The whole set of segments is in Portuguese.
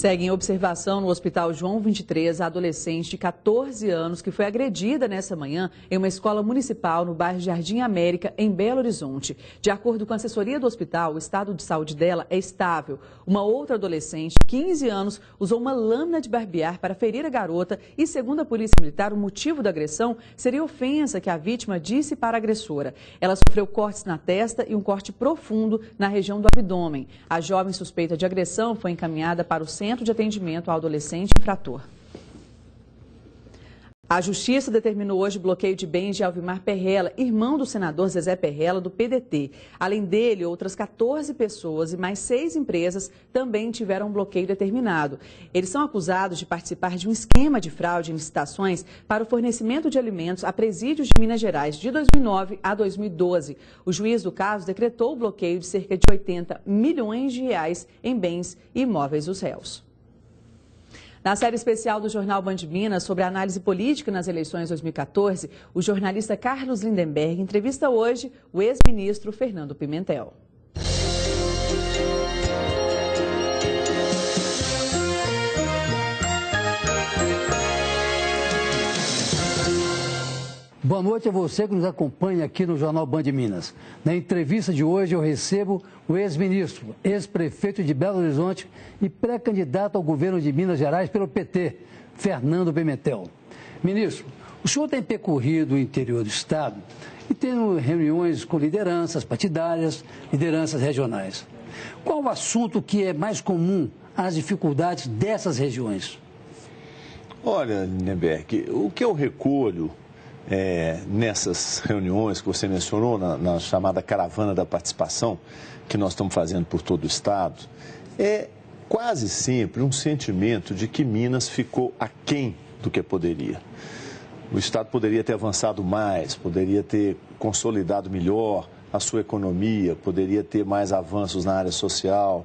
Segue em observação no Hospital João 23 a adolescente de 14 anos que foi agredida nessa manhã em uma escola municipal no bairro Jardim América, em Belo Horizonte. De acordo com a assessoria do hospital, o estado de saúde dela é estável. Uma outra adolescente, de 15 anos, usou uma lâmina de barbear para ferir a garota e, segundo a Polícia Militar, o motivo da agressão seria ofensa que a vítima disse para a agressora. Ela sofreu cortes na testa e um corte profundo na região do abdômen. A jovem suspeita de agressão foi encaminhada para o Centro de Atendimento ao Adolescente Infrator. A Justiça determinou hoje bloqueio de bens de Alvimar Perrella, irmão do senador Zezé Perrella, do PDT. Além dele, outras 14 pessoas e mais 6 empresas também tiveram um bloqueio determinado. Eles são acusados de participar de um esquema de fraude em licitações para o fornecimento de alimentos a presídios de Minas Gerais de 2009 a 2012. O juiz do caso decretou o bloqueio de cerca de 80 milhões de reais em bens e imóveis dos réus. Na série especial do Jornal Band Minas sobre a análise política nas eleições 2014, o jornalista Carlos Lindenberg entrevista hoje o ex-ministro Fernando Pimentel. Boa noite a você que nos acompanha aqui no Jornal Band Minas. Na entrevista de hoje eu recebo o ex-ministro, ex-prefeito de Belo Horizonte e pré-candidato ao governo de Minas Gerais pelo PT, Fernando Pimentel. Ministro, o senhor tem percorrido o interior do estado e tem reuniões com lideranças partidárias, lideranças regionais. Qual o assunto que é mais comum às dificuldades dessas regiões? Olha, Lindenberg, o que eu recolho nessas reuniões que você mencionou, na chamada caravana da participação, que nós estamos fazendo por todo o estado, é quase sempre um sentimento de que Minas ficou aquém do que poderia. O estado poderia ter avançado mais, poderia ter consolidado melhor a sua economia, poderia ter mais avanços na área social,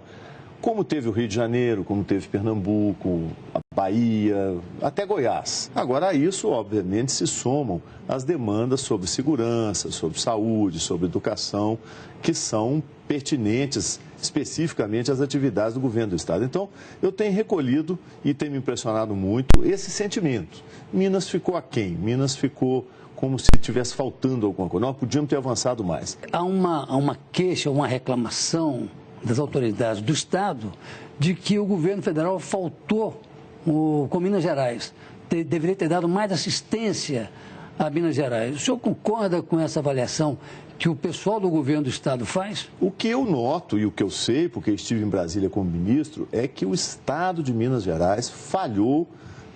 como teve o Rio de Janeiro, como teve Pernambuco, a Bahia, até Goiás. Agora, a isso, obviamente, se somam as demandas sobre segurança, sobre saúde, sobre educação, que são pertinentes especificamente às atividades do governo do estado. Então, eu tenho recolhido e tem me impressionado muito esse sentimento. Minas ficou aquém, Minas ficou como se estivesse faltando alguma coisa. Nós podíamos ter avançado mais. Há uma queixa, uma reclamação das autoridades do estado de que o governo federal faltou com Minas Gerais. Deveria ter dado mais assistência a Minas Gerais. O senhor concorda com essa avaliação que o pessoal do governo do estado faz? O que eu noto e o que eu sei, porque estive em Brasília como ministro, é que o estado de Minas Gerais falhou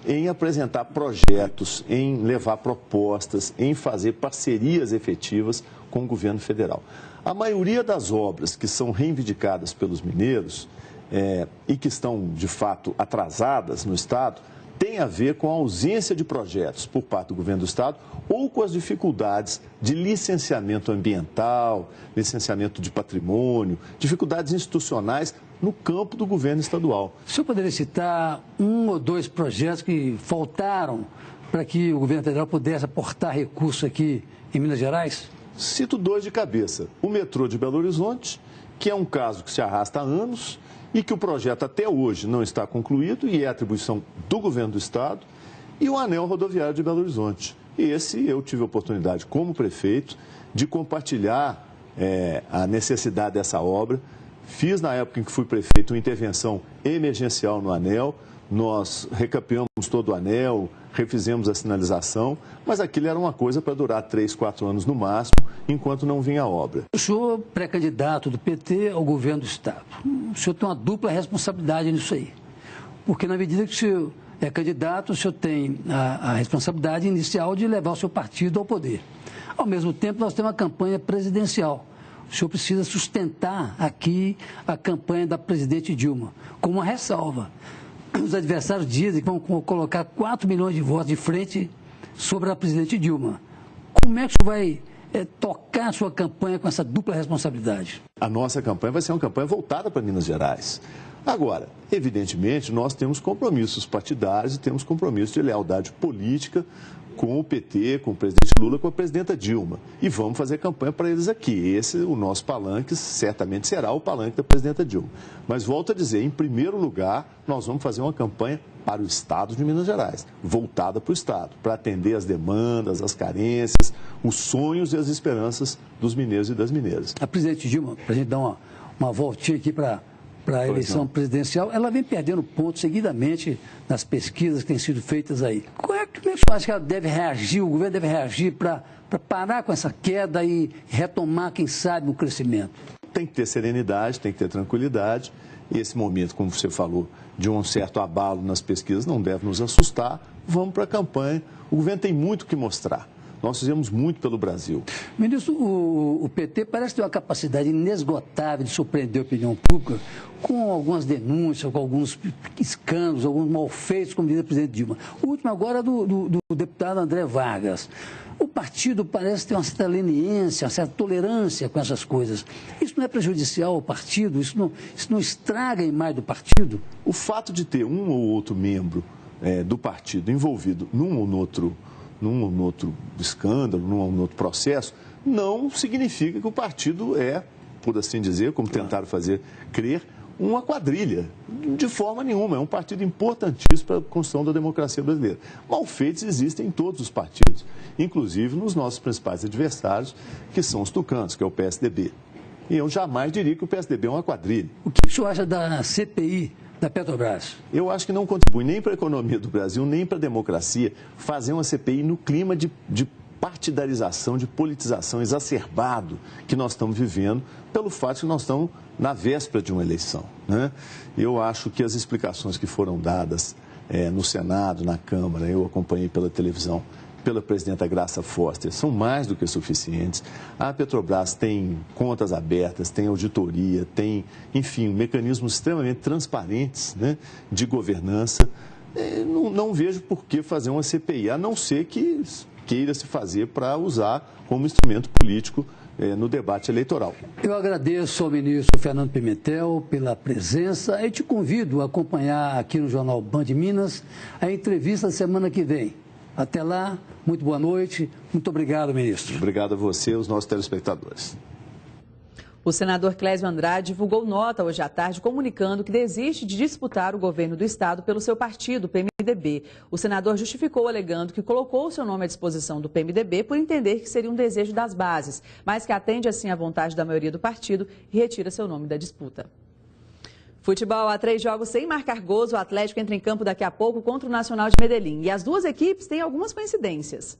em apresentar projetos, em levar propostas, em fazer parcerias efetivas com o governo federal. A maioria das obras que são reivindicadas pelos mineiros e que estão, de fato, atrasadas no estado, tem a ver com a ausência de projetos por parte do governo do estado ou com as dificuldades de licenciamento ambiental, licenciamento de patrimônio, dificuldades institucionais no campo do governo estadual. O senhor poderia citar 1 ou 2 projetos que faltaram para que o governo federal pudesse aportar recursos aqui em Minas Gerais? Cito 2 de cabeça. O metrô de Belo Horizonte, que é um caso que se arrasta há anos e que o projeto até hoje não está concluído e é atribuição do governo do estado, e o anel rodoviário de Belo Horizonte. E esse eu tive a oportunidade, como prefeito, de compartilhar a necessidade dessa obra. Fiz, na época em que fui prefeito, uma intervenção emergencial no anel. Nós recapeamos todo o anel, refizemos a sinalização, mas aquilo era uma coisa para durar 3, 4 anos no máximo, enquanto não vinha a obra. O senhor, pré-candidato do PT ao governo do estado, o senhor tem uma dupla responsabilidade nisso aí. Porque na medida que o senhor é candidato, o senhor tem a responsabilidade inicial de levar o seu partido ao poder. Ao mesmo tempo, nós temos uma campanha presidencial. O senhor precisa sustentar aqui a campanha da presidente Dilma, com uma ressalva. Os adversários dizem que vão colocar 4 milhões de votos de frente sobre a presidente Dilma. Como é que o senhor vai tocar a sua campanha com essa dupla responsabilidade? A nossa campanha vai ser uma campanha voltada para Minas Gerais. Agora, evidentemente, nós temos compromissos partidários e temos compromissos de lealdade política com o PT, com o presidente Lula, com a presidenta Dilma. E vamos fazer campanha para eles aqui. Esse, o nosso palanque, certamente será o palanque da presidenta Dilma. Mas volto a dizer, em primeiro lugar, nós vamos fazer uma campanha para o Estado de Minas Gerais, voltada para o Estado, para atender as demandas, as carências, os sonhos e as esperanças dos mineiros e das mineiras. A presidente Dilma, para a gente dar uma voltinha aqui para a eleição presidencial, ela vem perdendo pontos seguidamente nas pesquisas que têm sido feitas aí. Como é que você acha que ela deve reagir, o governo deve reagir para parar com essa queda e retomar, quem sabe, o crescimento? Tem que ter serenidade, tem que ter tranquilidade. E esse momento, como você falou, de um certo abalo nas pesquisas não deve nos assustar. Vamos para a campanha. O governo tem muito o que mostrar. Nós fizemos muito pelo Brasil. Ministro, o PT parece ter uma capacidade inesgotável de surpreender a opinião pública com algumas denúncias, com alguns escândalos, alguns malfeitos, como diz a presidente Dilma. O último agora do deputado André Vargas. O partido parece ter uma certa leniência, uma certa tolerância com essas coisas. Isso não é prejudicial ao partido? Isso não estraga a imagem do partido? O fato de ter um ou outro membro do partido envolvido num ou outro escândalo, num ou outro processo, não significa que o partido é, por assim dizer, como tentaram fazer crer, uma quadrilha. De forma nenhuma. É um partido importantíssimo para a construção da democracia brasileira. Malfeitos existem em todos os partidos, inclusive nos nossos principais adversários, que são os tucanos, que é o PSDB. E eu jamais diria que o PSDB é uma quadrilha. O que o senhor acha da CPI da Petrobras? Eu acho que não contribui nem para a economia do Brasil, nem para a democracia, fazer uma CPI no clima de partidarização, de politização exacerbado que nós estamos vivendo, pelo fato de que nós estamos na véspera de uma eleição, né? Eu acho que as explicações que foram dadas no Senado, na Câmara, eu acompanhei pela televisão, pela presidenta Graça Foster, são mais do que suficientes. A Petrobras tem contas abertas, tem auditoria, tem, enfim, mecanismos extremamente transparentes, né, de governança. Não vejo por que fazer uma CPI, a não ser que queira se fazer para usar como instrumento político no debate eleitoral. Eu agradeço ao ministro Fernando Pimentel pela presença e te convido a acompanhar aqui no Jornal Band Minas a entrevista da semana que vem. Até lá, muito boa noite, muito obrigado, ministro. Obrigado a você e aos nossos telespectadores. O senador Clésio Andrade divulgou nota hoje à tarde comunicando que desiste de disputar o governo do estado pelo seu partido, o PMDB. O senador justificou alegando que colocou seu nome à disposição do PMDB por entender que seria um desejo das bases, mas que atende assim à vontade da maioria do partido e retira seu nome da disputa. Futebol, há 3 jogos sem marcar gols, o Atlético entra em campo daqui a pouco contra o Nacional de Medellín. E as duas equipes têm algumas coincidências.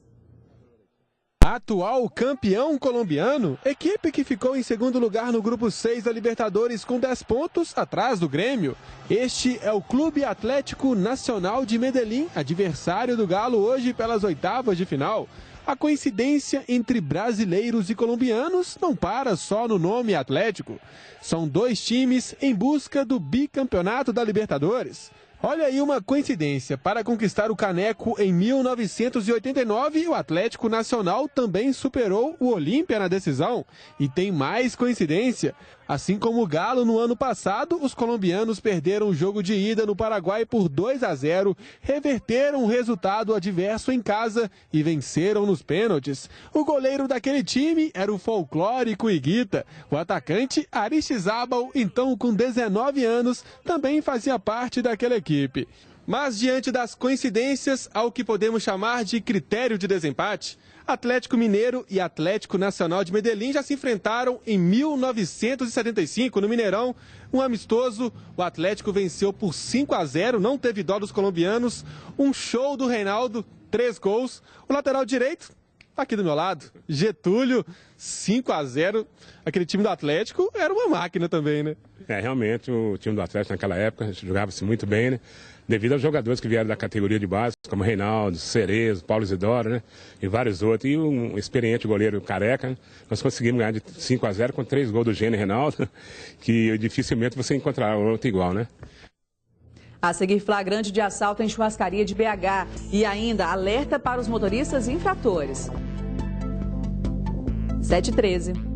Atual campeão colombiano, equipe que ficou em segundo lugar no grupo 6 da Libertadores com 10 pontos atrás do Grêmio. Este é o Clube Atlético Nacional de Medellín, adversário do Galo hoje pelas oitavas de final. A coincidência entre brasileiros e colombianos não para só no nome Atlético. São 2 times em busca do bicampeonato da Libertadores. Olha aí uma coincidência. Para conquistar o caneco em 1989, o Atlético Nacional também superou o Olímpia na decisão. E tem mais coincidência. Assim como o Galo no ano passado, os colombianos perderam o jogo de ida no Paraguai por 2-0, reverteram o resultado adverso em casa e venceram nos pênaltis. O goleiro daquele time era o folclórico Higuita. O atacante Aristizábal, então com 19 anos, também fazia parte daquela equipe. Mas diante das coincidências, há o que podemos chamar de critério de desempate. Atlético Mineiro e Atlético Nacional de Medellín já se enfrentaram em 1975 no Mineirão. Um amistoso, o Atlético venceu por 5-0, não teve dó dos colombianos. Um show do Reinaldo, 3 gols. O lateral direito, aqui do meu lado, Getúlio, 5-0. Aquele time do Atlético era uma máquina também, né? Realmente, o time do Atlético naquela época jogava-se muito bem, né? Devido aos jogadores que vieram da categoria de base, como Reinaldo, Cerezo, Paulo Isidoro, né? E vários outros. E um experiente goleiro Careca, né? Nós conseguimos ganhar de 5-0 com 3 gols do Gênio Reinaldo, que dificilmente você encontrará outro igual, né? A seguir, flagrante de assalto em churrascaria de BH. E ainda, alerta para os motoristas infratores. 7h13.